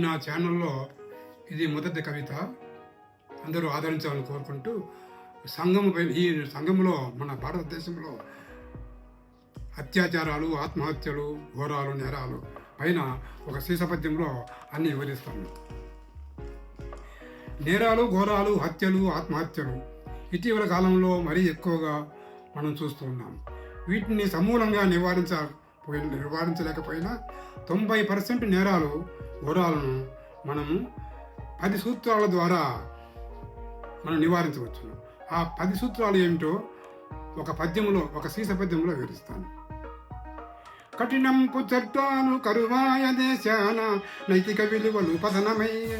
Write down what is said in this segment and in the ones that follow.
నా ఛానల్లో ఇది మొదటి కవిత, అందరూ ఆదరించాలని కోరుకుంటూ ఈ సంఘంలో మన భారతదేశంలో అత్యాచారాలు, ఆత్మహత్యలు, ఘోరాలు, నేరాలు పైన ఒక శీర్షపద్యంలో అన్నీ వివరిస్తాను. నేరాలు, ఘోరాలు, హత్యలు, ఆత్మహత్యలు ఇటీవల కాలంలో మరీ ఎక్కువగా మనం చూస్తూ ఉన్నాం. వీటిని సమూలంగా నివారించలేకపోయినా 90% నేరాలు, ఘోరాలను మనము 10 సూత్రాల ద్వారా మనం నివారించవచ్చు. ఆ 10 సూత్రాలు ఏమిటో ఒక శీర్షపద్యంలో వివరిస్తాను. కఠినంపు చట్టాలు కరువాయ దేశాన నైతిక విలువలు పతనమయ్య.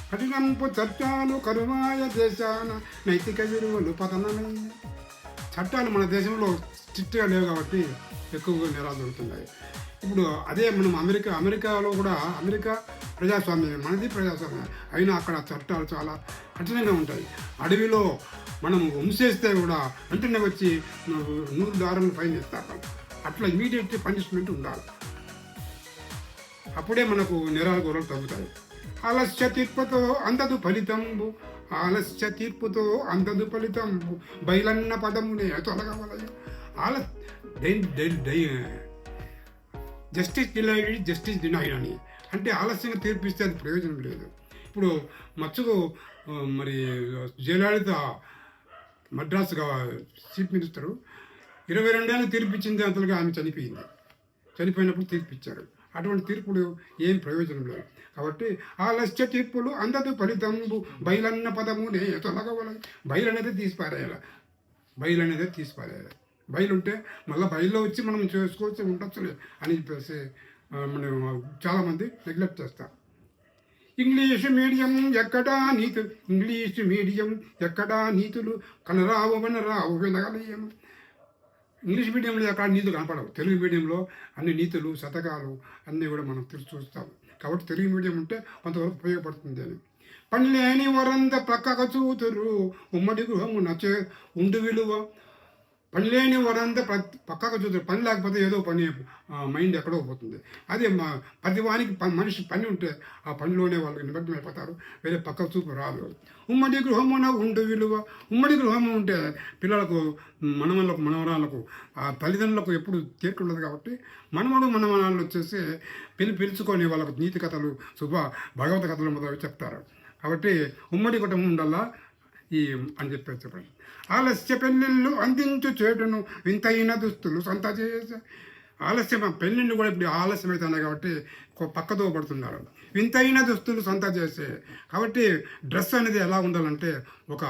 కఠినంపు చట్టాలు కరువాయ దేశాన నైతిక విలువలు పతనమయ్య. చట్టాలు మన దేశంలో స్ట్రిక్ట్గా లేవు కాబట్టి ఎక్కువగా నేరాలు జరుగుతున్నాయి. ఇప్పుడు అదే మనం అమెరికాలో కూడా అమెరికా ప్రజాస్వామ్యం, మనది ప్రజాస్వామ్యం అయినా అక్కడ చట్టాలు చాలా కఠినంగా ఉంటాయి. అడవిలో మనం ఉంచేస్తే కూడా వెంటనే వచ్చి $100 ఫైన్ ఇస్తారు. అట్లా ఇమీడియట్ పనిష్మెంట్ ఉండాలి. అప్పుడే మనకు నేరాలు ఘోరాలు తగ్గుతాయి. ఆలస్య తీర్పుతో అందదు ఫలితంబు, ఆలస్య తీర్పుతో అందదు ఫలితంబు, బయలన్న పదమునే తొలగవలయు. జస్టిస్ డిలైడ్, జస్టిస్ డినైడ్ అని అంటే ఆలస్యంగా తీర్పిస్తే అది ప్రయోజనం లేదు. ఇప్పుడు మచ్చుకు మరి జయలలిత మద్రాసు చీఫ్ మినిస్టరు 22 ఏళ్ళు తీర్పిచ్చింది, అంతలుగా ఆమె చనిపోయినప్పుడు తీర్పిచ్చారు. అటువంటి తీర్పులు ఏం ప్రయోజనం లేదు. కాబట్టి ఆలస్య తీర్పులు అందదు ఫలితంబు, బయలన్న పదమునే తొలగవలయు. బయలు అనేది తీసిపారేయాలి. బయలు ఉంటే మళ్ళీ బయలులో వచ్చి మనం చేసుకోవచ్చు, ఉండొచ్చులే అని చెప్పేసి మనం చాలామంది నెగ్లెక్ట్ చేస్తారు. ఇంగ్లీషు మీడియం ఎక్కడా నీతులు కనరావు వినగలయము. ఇంగ్లీష్ మీడియంలో ఎక్కడ నీతులు కనపడవు. తెలుగు మీడియంలో అన్ని నీతులు, శతకాలు అన్నీ కూడా మనం చూస్తాం. కాబట్టి తెలుగు మీడియం ఉంటే కొంతవరకు ఉపయోగపడుతుంది అని. పని లేని వరంద ప్రక్కకు చూతురు ఉమ్మడి గృహము నచ్చే ఉండు విలువ. పని లేని వరంత పక్కకు చూద్దరు. పని లేకపోతే ఏదో పని మైండ్ ఎక్కడో పోతుంది. అదే ప్రతి వానికి మనిషి పని ఉంటే ఆ పనిలోనే వాళ్ళు నిమగ్నం అయిపోతారు, వేరే పక్క చూపు రాదు. ఉమ్మడి గృహమున ఉండు విలువ. ఉమ్మడి గృహము ఉంటే పిల్లలకు, మనవరాలకు, ఆ తల్లిదండ్రులకు ఎప్పుడు తీర్పు ఉండదు. కాబట్టి మనవరాళ్ళు వచ్చేసి పిలుచుకొని వాళ్ళకు నీతి కథలు, భగవత కథలు మొదలు చెప్తారు. కాబట్టి ఉమ్మడి కుటుంబం ఉండాలా అని చెప్పండి. ఆలస్య పెళ్ళిళ్ళు అందించు చేటును వింతైన దుస్తులు సొంత చేసే. ఆలస్యం పెళ్ళిళ్ళు కూడా ఇప్పుడు ఆలస్యం అవుతున్నాయి కాబట్టి పక్కదో పడుతున్నారు. వింతైన దుస్తులు సొంత చేసే. కాబట్టి డ్రెస్ అనేది ఎలా ఉండాలంటే ఒక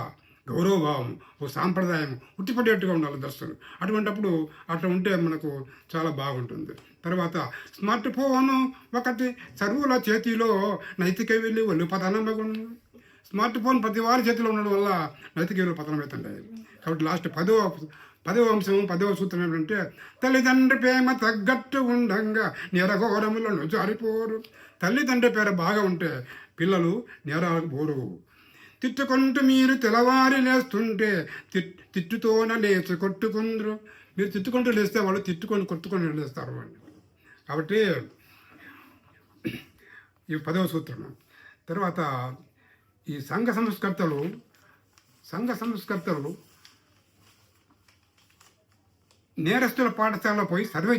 గౌరవభావం, ఒక సాంప్రదాయం ఉట్టిపడేట్టుగా ఉండాలి డ్రెస్సులు. అటువంటిప్పుడు అట్లా ఉంటే మనకు చాలా బాగుంటుంది. తర్వాత స్మార్ట్ ఫోను ఒకటి సర్వుల చేతిలో నైతిక విలువలు పతనమగును. స్మార్ట్ ఫోన్ ప్రతి వారి చేతిలో ఉండడం వల్ల నైతిక విలువలు పతనమవుతుంటాయి. కాబట్టి లాస్ట్ 10వ అంశం, 10వ సూత్రం ఏమిటంటే తల్లిదండ్రి ప్రేమ తగ్గట్టు ఉండంగా నేరఘోరములను జారిపోరు. తల్లిదండ్రి పేరు బాగా ఉంటే పిల్లలు నేరాలకు పోరు. తిట్టుకుంటూ మీరు తెల్లవారి లేస్తుంటే తిట్టుతోన లేచి కొట్టుకుందరు. మీరు తిట్టుకుంటూ లేస్తే వాళ్ళు కొట్టుకొని లేస్తారు వాళ్ళు. కాబట్టి ఈ 10వ సూత్రం. తర్వాత ఈ సంఘ సంస్కర్తలు నేరస్తుల పాఠశాలలో పోయి సర్వే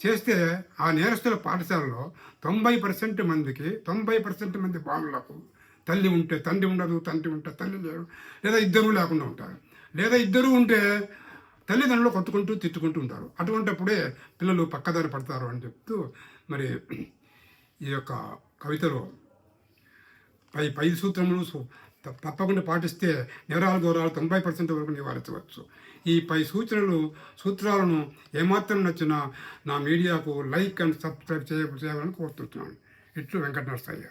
చేస్తే ఆ నేరస్తుల పాఠశాలలో 90% మంది బాలులకు తల్లి ఉంటే తండ్రి ఉండదు, తండ్రి ఉంటే తల్లి లేరు, లేదా ఇద్దరు లేకుండా ఉంటారు, లేదా ఇద్దరు ఉంటే తల్లిదండ్రులు కొట్టుకుంటూ తిట్టుకుంటూ ఉంటారు. అటువంటిప్పుడే పిల్లలు పక్కదారి పడతారు అని చెప్తూ మరి ఈ యొక్క కవితలో 10 సూత్రములు తప్పకుండా పాటిస్తే నేరాలు, ఘోరాలు 90% వరకు నివారించవచ్చు. ఈ 10 సూత్రాలను ఏమాత్రం నచ్చినా నా మీడియాకు లైక్ అండ్ సబ్స్క్రైబ్ చేయాలని కోరుతున్నాను. ఇట్లు వెంకట నరసయ్య.